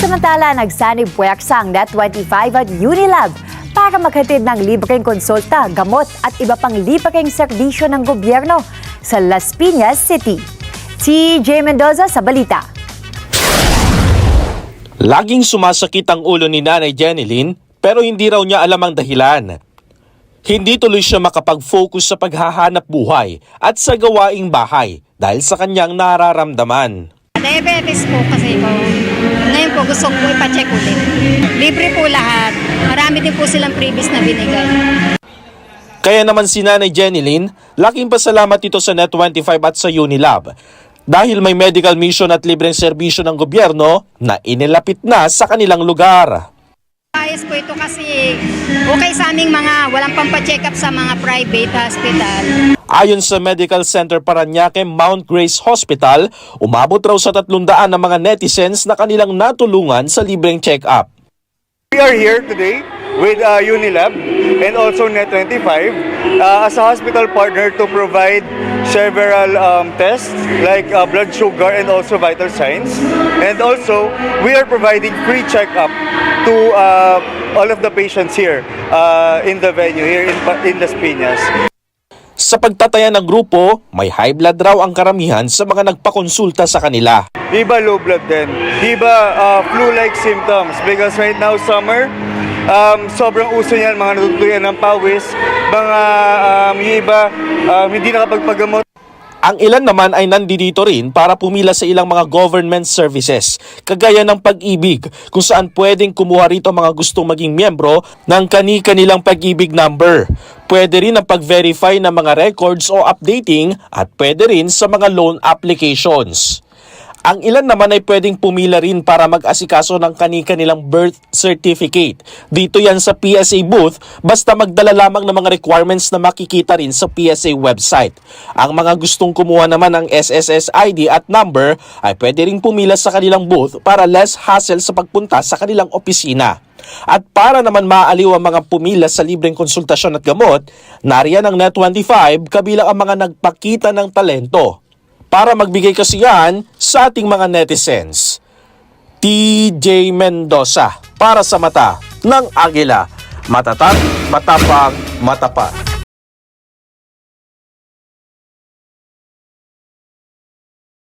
Samantala, nagsanib puwersa ang Net25 at Unilab para maghatid ng libreng konsulta, gamot at iba pang libreng serbisyo ng gobyerno sa Las Piñas City. TJ Mendoza sa balita. Laging sumasakit ang ulo ni Nanay Jenilyn pero hindi raw niya alam ang dahilan. Hindi tuloy siya makapag-focus sa paghahanap buhay at sa gawaing bahay dahil sa kanyang nararamdaman. Diabetes po kasi po. Ngayon po gusto ko ipacheck ulit. Libre po lahat. Marami din po silang previous na binigay. Kaya naman si Nanay Jenilyn, laking pasalamat ito sa Net25 at sa Unilab dahil may medical mission at libreng serbisyo ng gobyerno na inilapit na sa kanilang lugar. Ayos po ito kasi okay sa aming mga walang pampacheck up sa mga private hospital. Ayon sa Medical Center Parañaque Mount Grace Hospital, umabot raw sa 300 ng mga netizens na kanilang natulungan sa libreng check-up. We are here today with Unilab and also Net25 as a hospital partner to provide several tests like blood sugar and also vital signs. And also, we are providing free checkup to all of the patients here in the venue, here in Las Piñas. Sa pagtataya ng grupo, may high blood raw ang karamihan sa mga nagpakonsulta sa kanila. Di ba low blood din? Di ba flu-like symptoms? Because right now, summer, sobrang uso yan, mga natutuyan ng pawis, mga yung iba hindi nakapagpagamot. Ang ilan naman ay nandito rin para pumila sa ilang mga government services, kagaya ng Pag-ibig, kung saan pwedeng kumuha rito mga gustong maging miyembro ng kani-kanilang Pag-ibig number. Pwede rin ang pag-verify ng mga records o updating at pwede rin sa mga loan applications. Ang ilan naman ay pwedeng pumila rin para mag-asikaso ng kani-kanilang birth certificate. Dito yan sa PSA booth, basta magdala lamang ng mga requirements na makikita rin sa PSA website. Ang mga gustong kumuha naman ng SSS ID at number ay pwede rin pumila sa kanilang booth para less hassle sa pagpunta sa kanilang opisina. At para naman maaliw ang mga pumila sa libreng konsultasyon at gamot, nariyan ang Net25 kabilang ang mga nagpakita ng talento para magbigay kasiyahan sa ating mga netizens. TJ Mendoza para sa Mata ng Agila. Matatag, matapang, matapat.